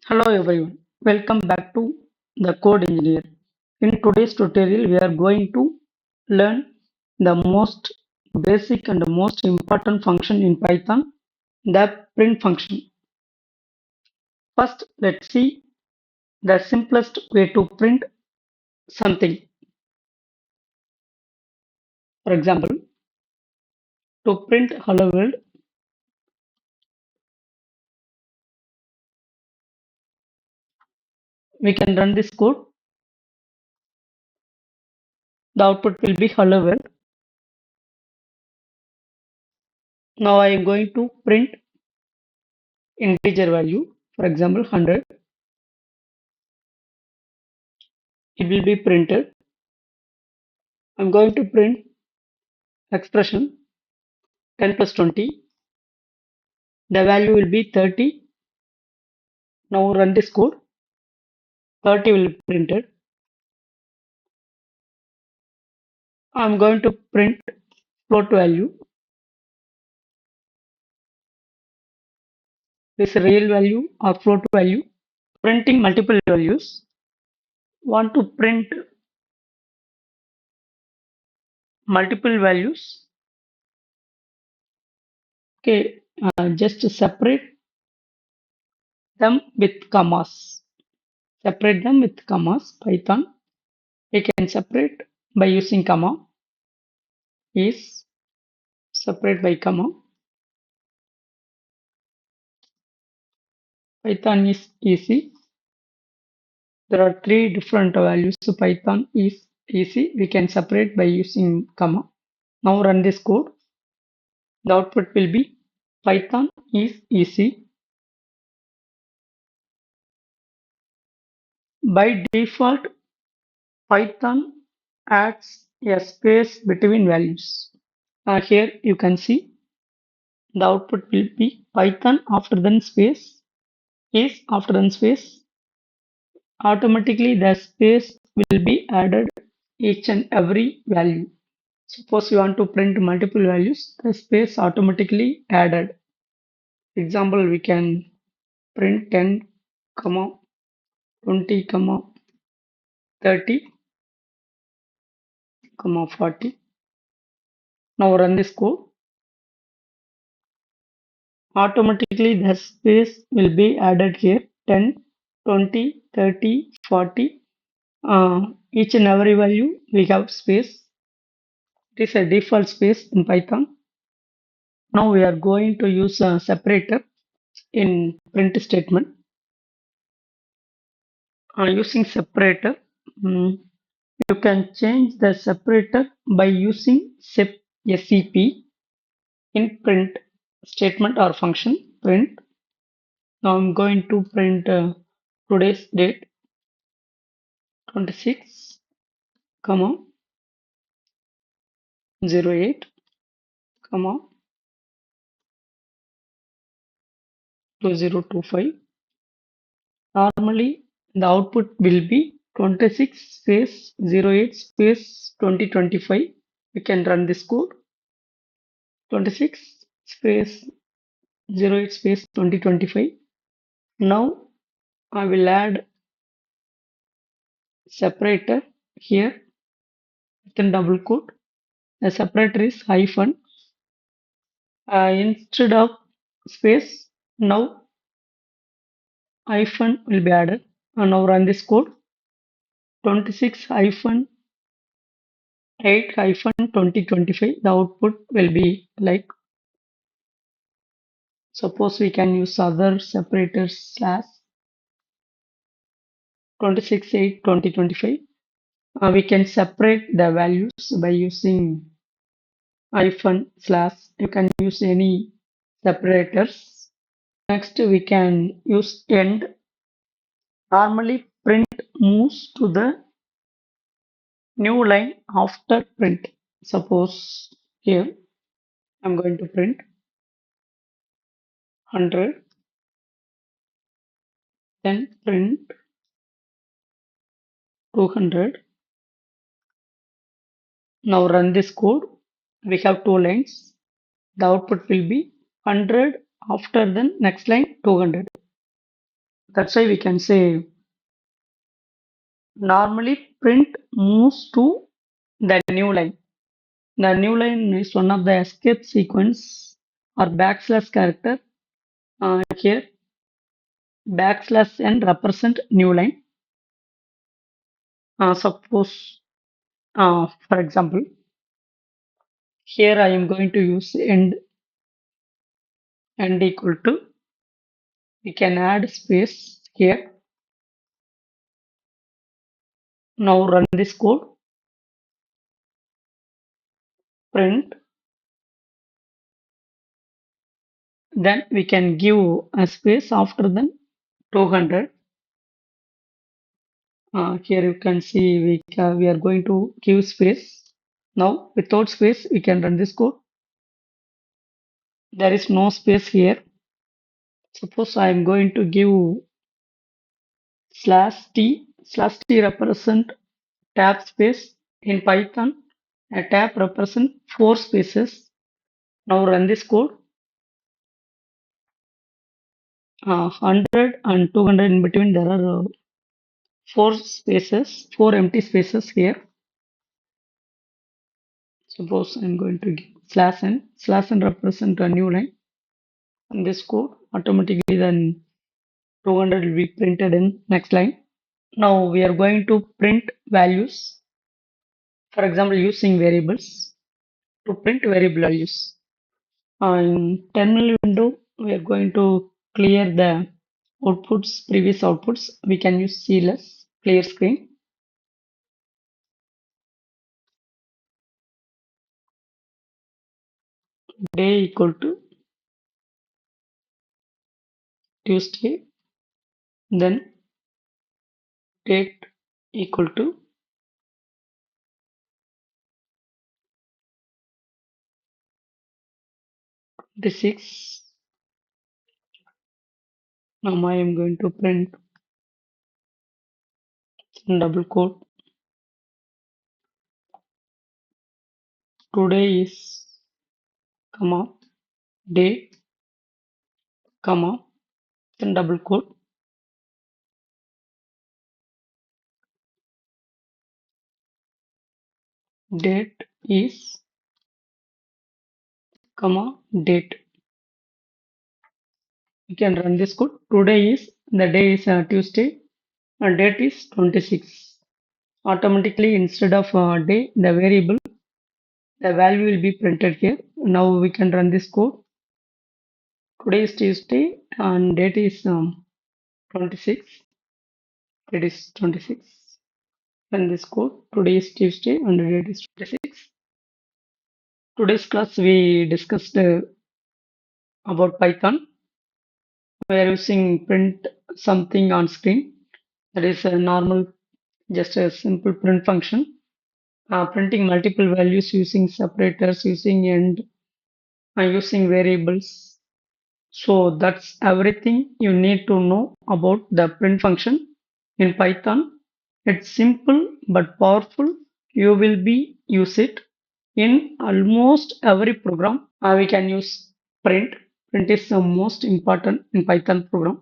Hello everyone, welcome back to the Code Engineer. In today's tutorial, we are going to learn the most basic and the most important function in Python, the print function. First, let's see the simplest way to print something. For example, to print hello world, we can run this code. The output will be hello world. Now I am going to print integer value, for example 100. It will be printed. I'm going to print expression 10 plus 20. The value will be 30. Now run this code. 30 will be printed. I'm going to print float value. This real value or float value. Printing multiple values. Want to print multiple values. Okay, just separate them with commas. Separate them with commas. Python. We can separate by using comma. Is separate by comma. Python is easy. There are three different values. So Python is easy. We can separate by using comma. Now run this code. The output will be Python is easy. By default, Python adds a space between values. Here you can see the output will be Python after then space is after then space. Automatically the space will be added each and every value. Suppose you want to print multiple values, the space automatically added. Example, we can print 10, comma 20, comma 30, comma 40. Now run this code. Automatically the space will be added here 10, 20, 30, 40. Each and every value we have space. It is a default space in Python. Now we are going to use a separator in print statement. Using separator, you can change the separator by using sep in print statement or function print. Now I'm going to print today's date 26, comma 08, comma 2025. Normally the output will be 26 space 08 space 2025. We can run this code 26 space 08 space 2025. Now I will add separator here within double quote. The separator is hyphen. Instead of space, now hyphen will be added. And now run this code 26 hyphen 8 hyphen 2025. The output will be like, suppose we can use other separators slash 26 8 2025. We can separate the values by using hyphen slash. You can use any separators. Next we can use end. Normally print moves to the new line after print. Suppose here I'm going to print 100, then print 200. Now run this code. We have two lines. The output will be 100 after the next line 200. That's why we can say normally print moves to the new line. The new line is one of the escape sequence or backslash character. Here backslash n represent new line. Suppose, for example, here I am going to use end equal to. We can add space here. Now run this code. Print. Then we can give a space after the 200. Here you can see we are going to give space. Now without space we can run this code. There is no space here. Suppose I am going to give slash t represent tab space. In Python a tab represent 4 spaces. Now run this code. 100 and 200 in between there are 4 empty spaces here. Suppose I'm going to give slash n represent a new line. And this code automatically then 200 will be printed in next line. Now we are going to print values. For example, using variables to print variable values. In terminal window, we are going to clear the previous outputs. We can use cless, clear screen. Day equal to Tuesday, then date equal to 26. Now I am going to print in double quote. Today is comma date comma then double quote date is comma date. You can run this code. Today is the day is Tuesday and date is 26. Automatically instead of day the variable the value will be printed here. Now we can run this code. Today is Tuesday and date is 26. It is 26. Run this code. Today is Tuesday and the date is 26. Today's class we discussed about Python. We are using print something on screen. That is a normal, just a simple print function. Printing multiple values using separators, using end, using variables. So that's everything you need to know about the print function in Python. It's simple but powerful. You will be use it in almost every program. We can use print. Print is the most important in Python program.